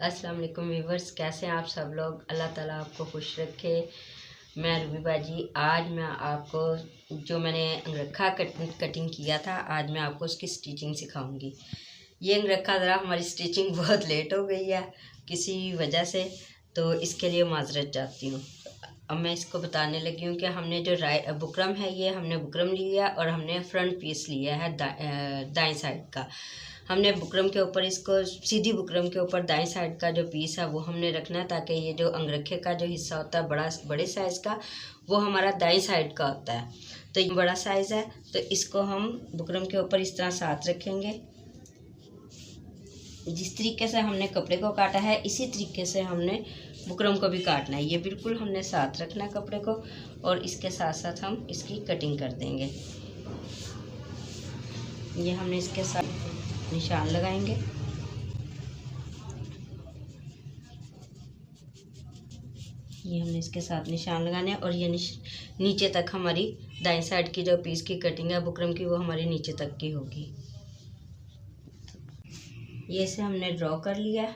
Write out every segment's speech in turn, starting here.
अस्सलाम वालेकुम व्यूवर्स, कैसे हैं आप सब लोग। अल्लाह ताला आपको खुश रखे। मैं रूबी बाजी। आज मैं आपको जो मैंने अंगरखा कटिंग किया था, आज मैं आपको उसकी स्टिचिंग सिखाऊंगी। ये अंगरखा ज़रा हमारी स्टिचिंग बहुत लेट हो गई है किसी वजह से, तो इसके लिए माजरत चाहती हूँ। अब मैं इसको बताने लगी हूँ कि हमने जो बुकरम है, ये हमने बुकरम लिया और हमने फ्रंट पीस लिया है दाएं साइड का। हमने बुकरम के ऊपर इसको सीधी बुकरम के ऊपर दाएं साइड का जो पीस है वो हमने रखना है, ताकि ये जो अंगरखे का जो हिस्सा होता है बड़े साइज़ का, वो हमारा दाएं साइड का होता है। तो ये बड़ा साइज़ है, तो इसको हम बुकरम के ऊपर इस तरह साथ रखेंगे। जिस तरीके से हमने कपड़े को काटा है, इसी तरीके से हमने बुकरम को भी काटना है। ये बिल्कुल हमने साथ रखना है कपड़े को, और इसके साथ साथ हम इसकी कटिंग कर देंगे। ये हमने इसके साथ निशान लगाएंगे। ये हमने इसके साथ निशान लगाने हैं, और ये नीचे तक हमारी दाएं साइड की जो पीस की कटिंग है बुकरम की, वो हमारी नीचे तक की होगी। ये से हमने ड्रॉ कर लिया,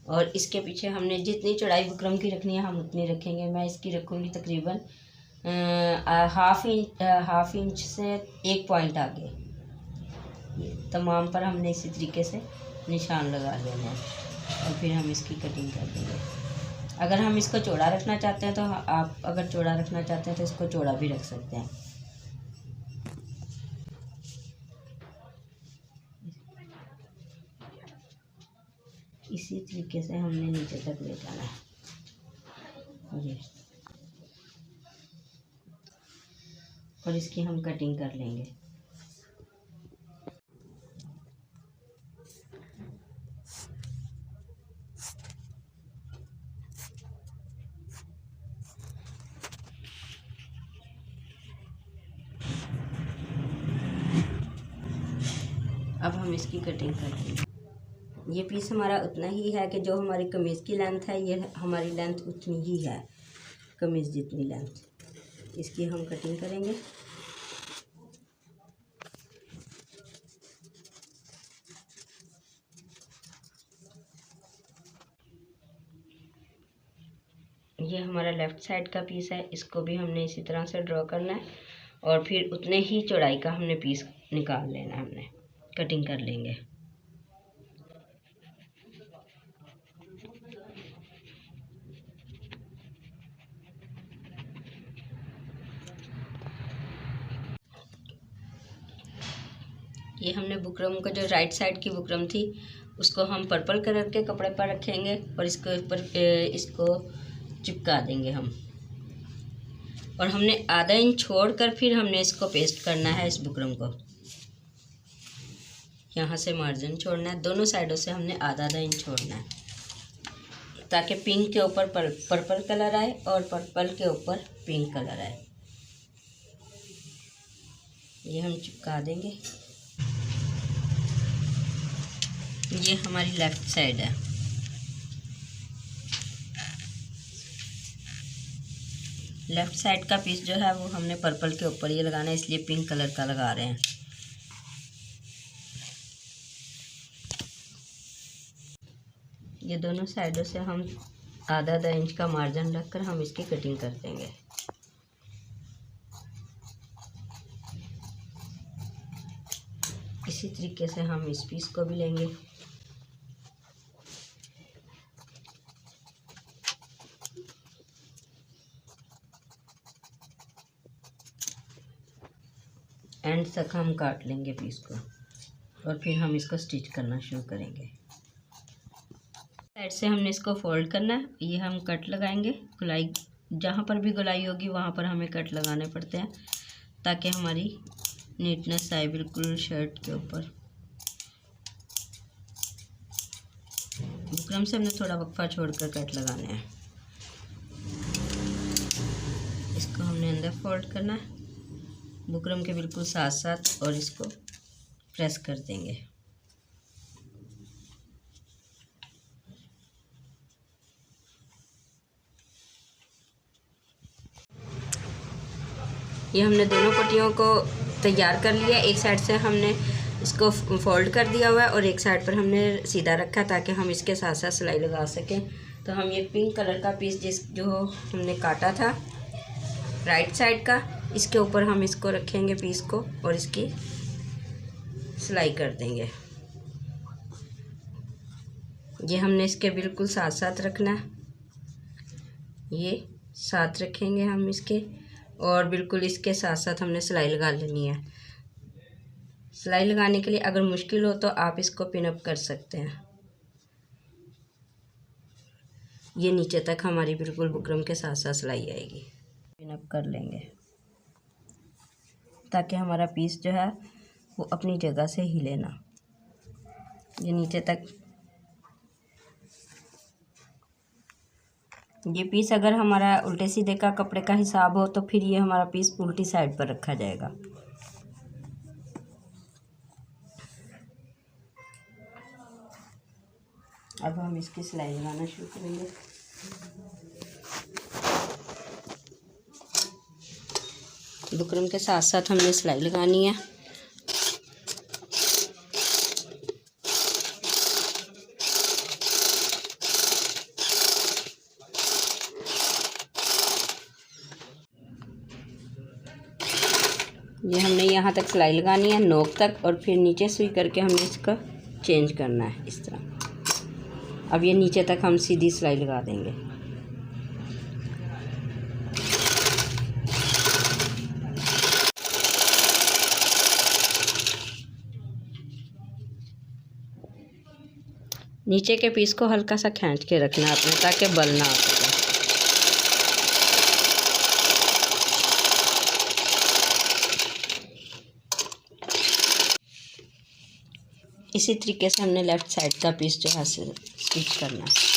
और इसके पीछे हमने जितनी चौड़ाई बुकरम की रखनी है हम उतनी रखेंगे। मैं इसकी रखूँगी तकरीबन हाफ इंच से 1 पॉइंट आगे। तमाम पर हमने इसी तरीके से निशान लगा लेना है, और फिर हम इसकी कटिंग कर देंगे। अगर हम इसको चौड़ा रखना चाहते हैं तो आप अगर चौड़ा रखना चाहते हैं तो इसको चौड़ा भी रख सकते हैं। इसी तरीके से हमने नीचे तक ले जाना है ये, और इसकी हम कटिंग कर लेंगे। अब हम इसकी कटिंग कर लेंगे। ये पीस हमारा उतना ही है कि जो हमारी कमीज़ की लेंथ है, ये हमारी लेंथ उतनी ही है, कमीज़ जितनी लेंथ। इसकी हम कटिंग करेंगे। ये हमारा लेफ़्ट साइड का पीस है, इसको भी हमने इसी तरह से ड्रॉ करना है, और फिर उतने ही चौड़ाई का हमने पीस निकाल लेना है। हमने कटिंग कर लेंगे। ये हमने बुकरम को, जो राइट साइड की बुकरम थी, उसको हम पर्पल कलर के कपड़े पर रखेंगे, और इसके ऊपर इसको चिपका देंगे हम। और हमने आधा इंच छोड़कर फिर हमने इसको पेस्ट करना है, इस बुकरम को। यहाँ से मार्जिन छोड़ना है, दोनों साइडों से हमने आधा इंच छोड़ना है, ताकि पिंक के ऊपर पर्पल कलर आए और पर्पल के ऊपर पिंक कलर आए। ये हम चिपका देंगे। ये हमारी लेफ़्ट साइड है। लेफ़्ट साइड का पीस जो है वो हमने पर्पल के ऊपर ये लगाना है, इसलिए पिंक कलर का लगा रहे हैं। ये दोनों साइडों से हम आधा इंच का मार्जिन रखकर हम इसकी कटिंग कर देंगे। इसी तरीके से हम इस पीस को भी लेंगे। एंड तक हम काट लेंगे पीस को, और फिर हम इसको स्टिच करना शुरू करेंगे। साइड से हमने इसको फोल्ड करना है। ये हम कट लगाएंगे। गुलाई, जहाँ पर भी गुलाई होगी वहाँ पर हमें कट लगाने पड़ते हैं, ताकि हमारी नीटनेस आए बिल्कुल शर्ट के ऊपर। बुकरम से हमने थोड़ा वक्फा छोड़कर कट लगाने हैं। इसको हमने अंदर फोल्ड करना है बुकरम के बिल्कुल साथ साथ, और इसको प्रेस कर देंगे। ये हमने दोनों पट्टियों को तैयार कर लिया। एक साइड से हमने इसको फोल्ड कर दिया हुआ है और एक साइड पर हमने सीधा रखा ताकि हम इसके साथ साथ सिलाई लगा सकें। तो हम ये पिंक कलर का पीस जो हमने काटा था राइट साइड का, इसके ऊपर हम इसको रखेंगे पीस को और इसकी सिलाई कर देंगे। ये हमने इसके बिल्कुल साथ साथ रखना है, ये साथ रखेंगे हम इसके, और बिल्कुल इसके साथ साथ हमने सिलाई लगा लेनी है। सिलाई लगाने के लिए अगर मुश्किल हो तो आप इसको पिन अप कर सकते हैं। ये नीचे तक हमारी बिल्कुल बुकरम के साथ साथ सिलाई आएगी। पिन अप कर लेंगे ताकि हमारा पीस जो है वो अपनी जगह से हिले ना। ये नीचे तक, ये पीस अगर हमारा उल्टे सीधे का कपड़े का हिसाब हो तो फिर ये हमारा पीस उल्टी साइड पर रखा जाएगा। अब हम इसकी सिलाई लगाना शुरू करेंगे। बुकरम के साथ साथ हमने सिलाई लगानी है। ये हमने यहाँ तक सिलाई लगानी है, नोक तक, और फिर नीचे सुई करके हमने इसका चेंज करना है इस तरह। अब ये नीचे तक हम सीधी सिलाई लगा देंगे। नीचे के पीस को हल्का सा खींच के रखना है अपने, ताकि बल ना आ सके। इसी तरीके से हमने लेफ़्ट साइड का पीस जो है स्टिच करना है।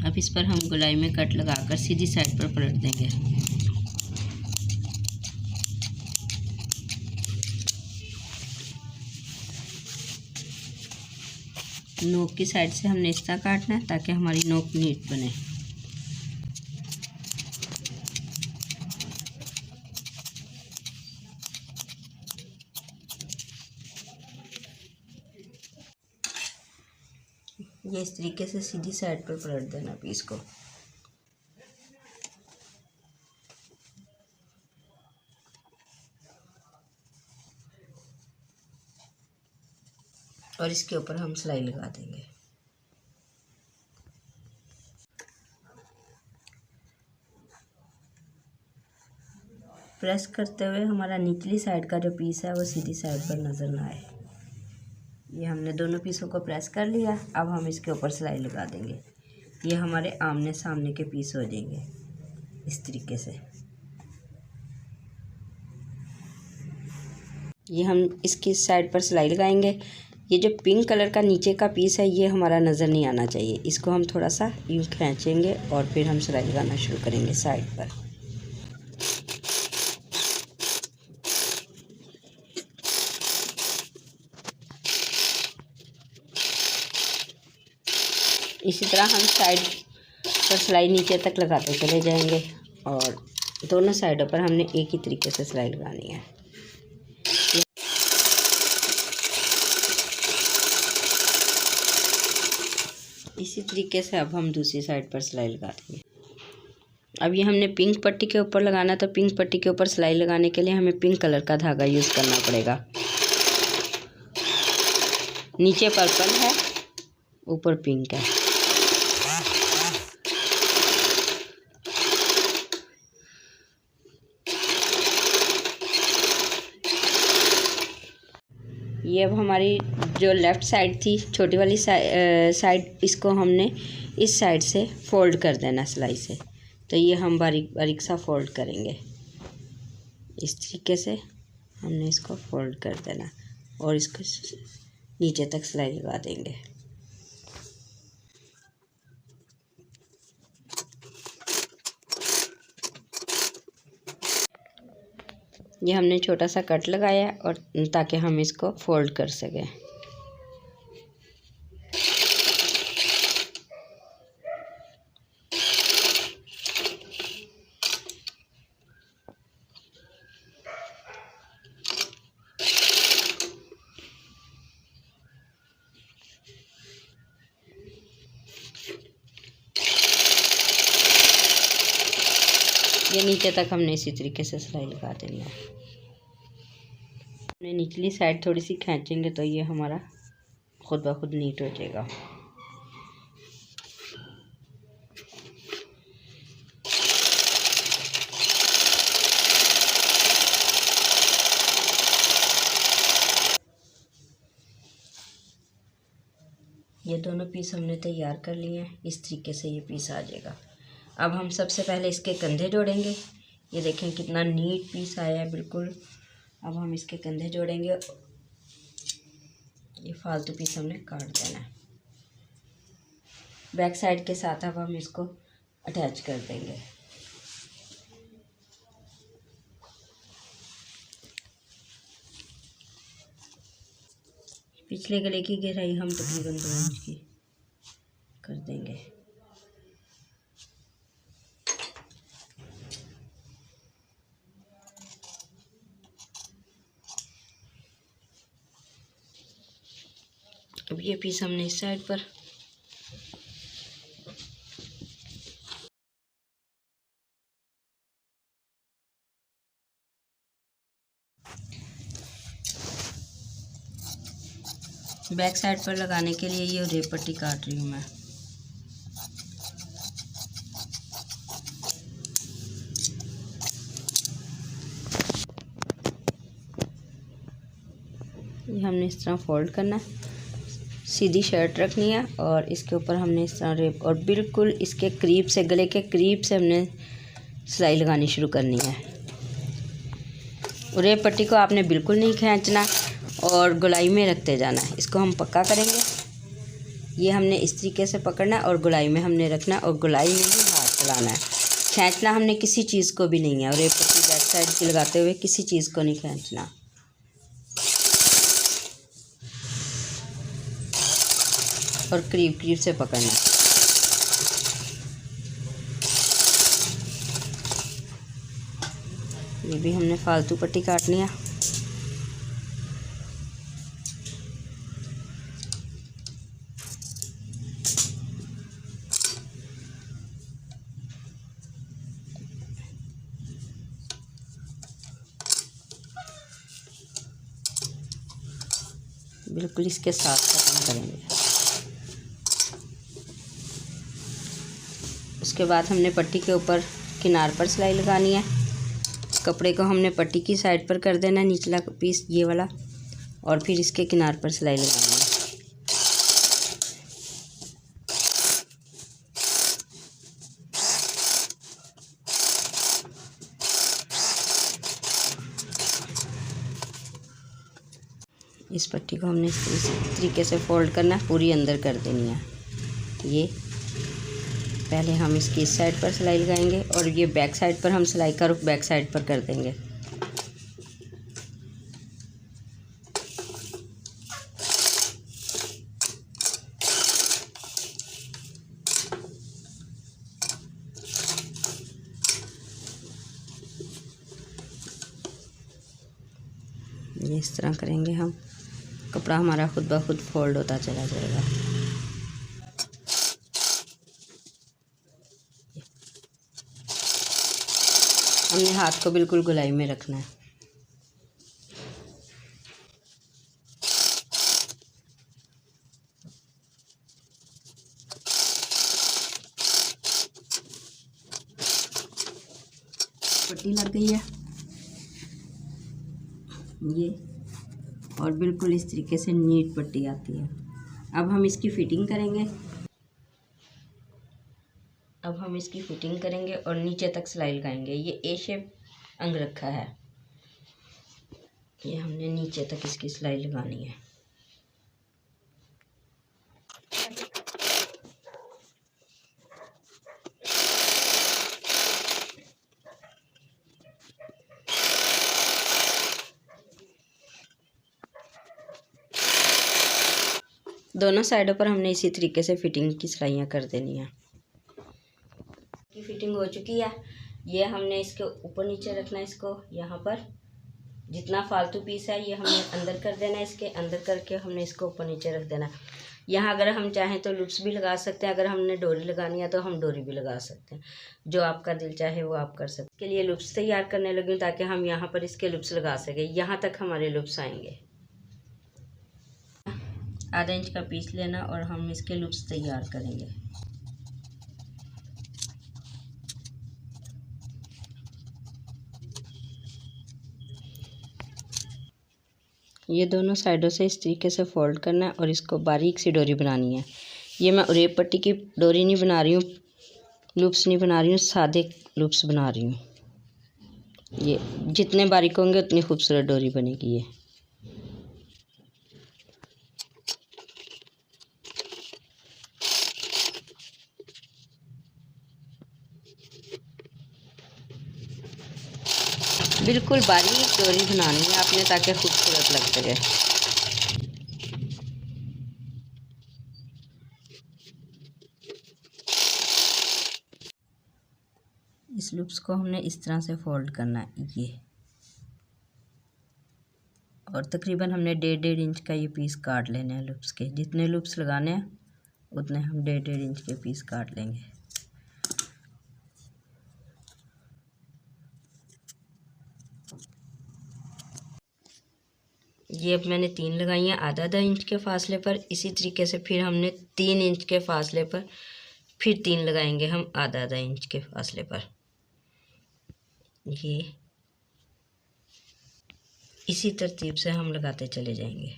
अब इस पर हम गोलाई में कट लगाकर सीधी साइड पर पलट देंगे। नोक की साइड से हमने इस तरह काटना है ताकि हमारी नोक नीट बने। ये इस तरीके से सीधी साइड पर पलट देना पीस को। और इसके ऊपर हम सिलाई लगा देंगे। प्रेस करते हुए हमारा निचली साइड का जो पीस है वो सीधी साइड पर नज़र ना आए। ये हमने दोनों पीसों को प्रेस कर लिया। अब हम इसके ऊपर सिलाई लगा देंगे। ये हमारे आमने सामने के पीस हो जाएंगे इस तरीके से। ये हम इसकी साइड पर सिलाई लगाएंगे। ये जो पिंक कलर का नीचे का पीस है ये हमारा नज़र नहीं आना चाहिए। इसको हम थोड़ा सा यूँ खींचेंगे और फिर हम सिलाई लगाना शुरू करेंगे साइड पर। इसी तरह हम साइड पर सिलाई नीचे तक लगाते चले जाएंगे और दोनों साइडों पर हमने एक ही तरीके से सिलाई लगानी है। इसी तरीके से अब हम दूसरी साइड पर सिलाई लगा देंगे। अब ये हमने पिंक पट्टी के ऊपर लगाना, तो पिंक पट्टी के ऊपर सिलाई लगाने के लिए हमें पिंक कलर का धागा यूज़ करना पड़ेगा। नीचे पर्पल है, ऊपर पिंक है। ये अब हमारी जो लेफ़्ट साइड थी छोटी वाली साइड, इसको हमने इस साइड से फोल्ड कर देना सिलाई से। तो ये हम बारीक बारीक सा फोल्ड करेंगे। इस तरीके से हमने इसको फोल्ड कर देना और इसको नीचे तक सिलाई लगा देंगे। ये हमने छोटा सा कट लगाया और ताकि हम इसको फोल्ड कर सकें। ये नीचे तक हमने इसी तरीके से सिलाई लगा देनी है। हमने निचली साइड थोड़ी सी खींचेंगे तो ये हमारा खुद ब खुद नीट हो जाएगा। ये दोनों पीस हमने तैयार कर लिए हैं। इस तरीके से ये पीस आ जाएगा। अब हम सबसे पहले इसके कंधे जोड़ेंगे। ये देखें कितना नीट पीस आया है बिल्कुल। अब हम इसके कंधे जोड़ेंगे। ये फालतू पीस हमने काट देना है। बैक साइड के साथ अब हम इसको अटैच कर देंगे। पिछले गले की गहराई हम तकरीबन 2 इंच की कर देंगे। अब ये पीस हमने इस साइड पर बैक साइड पर लगाने के लिए ये रेप पट्टी काट रही हूँ मैं। ये हमने इस तरह फोल्ड करना है। सीधी शर्ट रखनी है और इसके ऊपर हमने इस तरह रेप और बिल्कुल इसके करीब से, गले के करीब से हमने सिलाई लगानी शुरू करनी है। रेप पट्टी को आपने बिल्कुल नहीं खींचना और गोलाई में रखते जाना है। इसको हम पक्का करेंगे। ये हमने इस तरीके से पकड़ना है और गोलाई में हमने रखना है और गोलाई में ही हाथ चलाना है। खींचना हमने किसी चीज़ को भी नहीं है। और रेप पट्टी बैक साइड की लगाते हुए किसी चीज़ को नहीं खींचना और करीब करीब से पकड़ना। ये भी हमने फालतू पट्टी काटनी है। बिल्कुल इसके साथ खत्म करेंगे। उसके बाद हमने पट्टी के ऊपर किनार पर सिलाई लगानी है। कपड़े को हमने पट्टी की साइड पर कर देना है, निचला पीस ये वाला, और फिर इसके किनार पर सिलाई लगानी है। इस पट्टी को हमने इस तरीके से फोल्ड करना है, पूरी अंदर कर देनी है। ये पहले हम इसकी इस साइड पर सिलाई लगाएंगे और ये बैक साइड पर हम सिलाई का रुख बैक साइड पर कर देंगे। ये इस तरह करेंगे हम। कपड़ा हमारा खुद ब खुद फोल्ड होता चला जाएगा। हमने हाथ को बिल्कुल गोलाई में रखना है। पट्टी लग गई है ये, और बिल्कुल इस तरीके से नीट पट्टी आती है। अब हम इसकी फिटिंग करेंगे और नीचे तक सिलाई लगाएंगे। ये ए शेप अंगरखा है। ये हमने नीचे तक इसकी सिलाई लगानी है। दोनों साइडों पर हमने इसी तरीके से फिटिंग की सिलाइयाँ कर देनी है। की फिटिंग हो चुकी है। ये हमने इसके ऊपर नीचे रखना है। इसको यहाँ पर जितना फालतू पीस है ये हमने अंदर कर देना है। इसके अंदर करके हमने इसको ऊपर नीचे रख देना है। यहाँ अगर हम चाहें तो लूप्स भी लगा सकते हैं, अगर हमने डोरी लगानी है तो हम डोरी भी लगा सकते हैं। जो आपका दिल चाहे वो आप कर सकते हैं। इसके लिए लूप्स तैयार करने लगी ताकि हम यहाँ पर इसके लूप्स लगा सकें। यहाँ तक हमारे लूप्स आएंगे। आधा इंच का पीस लेना और हम इसके लूप्स तैयार करेंगे। ये दोनों साइडों से इस तरीके से फोल्ड करना है और इसको बारीक सी डोरी बनानी है। ये मैं उरेप पट्टी की डोरी नहीं बना रही हूँ, लूप्स नहीं बना रही हूँ, सादे लूप्स बना रही हूँ। ये जितने बारीक होंगे उतनी खूबसूरत डोरी बनेगी। ये बिल्कुल बारीक डोरी बनानी है आपने ताकि खूबसूरत लग सके। इस लूप्स को हमने इस तरह से फोल्ड करना है ये, और तकरीबन हमने 1.5 इंच का ये पीस काट लेने हैं लूप्स के। जितने लूप्स लगाने हैं उतने हम 1.5 इंच के पीस काट लेंगे। ये अब मैंने 3 लगाई हैं आधा इंच के फासले पर। इसी तरीके से फिर हमने 3 इंच के फासले पर फिर 3 लगाएंगे हम आधा इंच के फासले पर। ये इसी तरतीब से हम लगाते चले जाएंगे।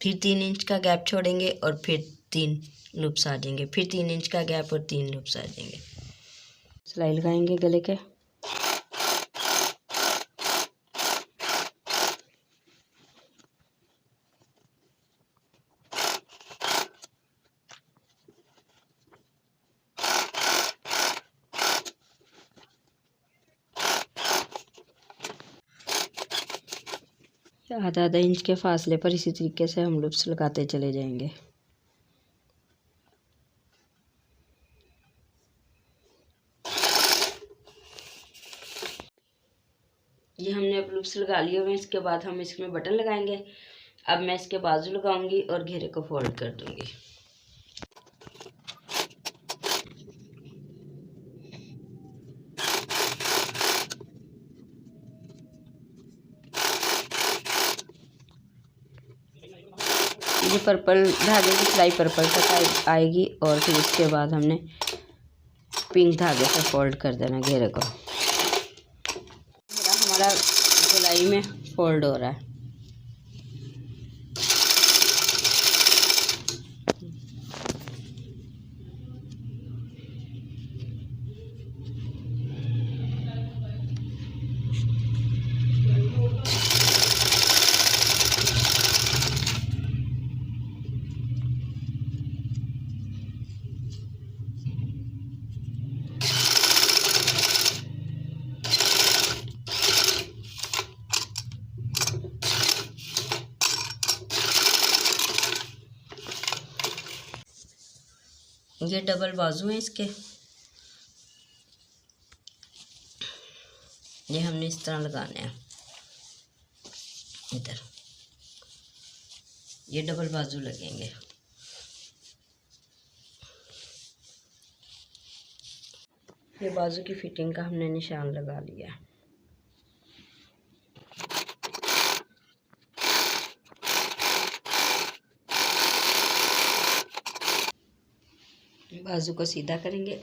फिर 3 इंच का गैप छोड़ेंगे और फिर 3 लूप्स आ जाएंगे। फिर 3 इंच का गैप और 3 लूप्स आ जाएंगे। सिलाई लगाएंगे गले के। आधा इंच के फासले पर इसी तरीके से हम लूप्स लगाते चले जाएंगे। ये हमने अब लूप्स लगा लिए हुए हैं। इसके बाद हम इसमें बटन लगाएंगे। अब मैं इसके बाजू लगाऊंगी और घेरे को फोल्ड कर दूंगी। ये पर्पल धागे की सिलाई पर्पल तक आएगी और फिर इसके बाद हमने पिंक धागे से फोल्ड कर देना घेरे को। हमारा सिलाई में फोल्ड हो रहा है। ये डबल बाजू हैं इसके। ये हमने इस तरह लगाने हैं इधर। ये डबल बाजू लगेंगे। ये बाजू की फिटिंग का हमने निशान लगा लिया। बाजू को सीधा करेंगे।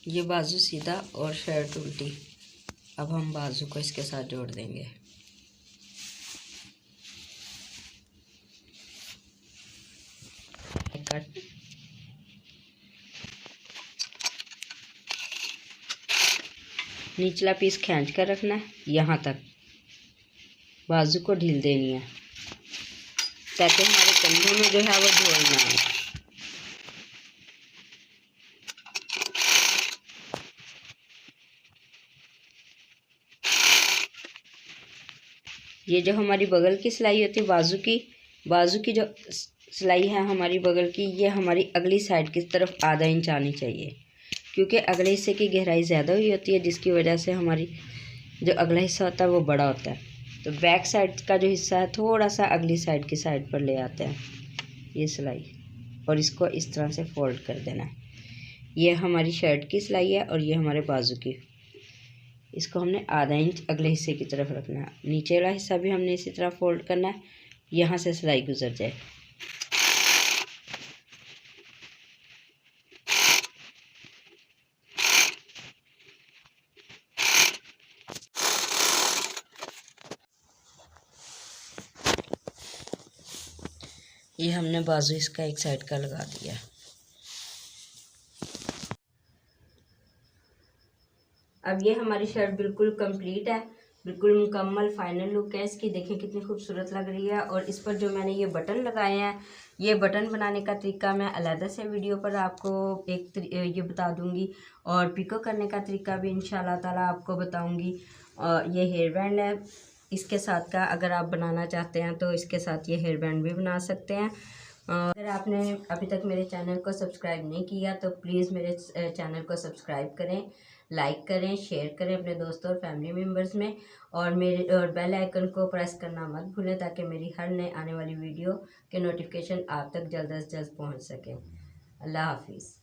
ये बाजू सीधा और शर्ट उल्टी। अब हम बाजू को इसके साथ जोड़ देंगे। कट। निचला पीस खींच कर रखना है यहाँ तक। बाजू को ढील देनी है ताकि हमारे कंधों में जो है वो झोल ना आए। ये जो हमारी बगल की सिलाई होती है बाजू की जो सिलाई है हमारी बगल की, ये हमारी अगली साइड की तरफ आधा इंच आनी चाहिए, क्योंकि अगले हिस्से की गहराई ज़्यादा हुई होती है, जिसकी वजह से हमारी जो अगला हिस्सा होता है वो बड़ा होता है। तो बैक साइड का जो हिस्सा है थोड़ा सा अगली साइड की साइड पर ले आते हैं ये सिलाई, और इसको इस तरह से फोल्ड कर देना है। ये हमारी शर्ट की सिलाई है और ये हमारे बाजू की। इसको हमने आधा इंच अगले हिस्से की तरफ रखना है। नीचे वाला हिस्सा भी हमने इसी तरह फोल्ड करना है, यहाँ से सिलाई गुजर जाए। ये हमने बाजू इसका एक साइड का लगा दिया। अब ये हमारी शर्ट बिल्कुल कंप्लीट है, बिल्कुल मुकम्मल फाइनल लुक है इसकी। देखें कितनी खूबसूरत लग रही है। और इस पर जो मैंने ये बटन लगाए हैं, ये बटन बनाने का तरीका मैं अलग से वीडियो पर आपको ये बता दूंगी, और पिको करने का तरीका भी इंशाल्लाह ताला आपको बताऊंगी। ये हेयर बैंड है इसके साथ का, अगर आप बनाना चाहते हैं तो इसके साथ ये हेयर बैंड भी बना सकते हैं। अगर आपने अभी तक मेरे चैनल को सब्सक्राइब नहीं किया तो प्लीज़ मेरे चैनल को सब्सक्राइब करें, लाइक करें, शेयर करें अपने दोस्तों और फैमिली मेम्बर्स में, और बेल आइकन को प्रेस करना मत भूलें, ताकि मेरी हर नए आने वाली वीडियो के नोटिफिकेशन आप तक जल्द से जल्द पहुंच सकें। अल्लाह हाफिज़।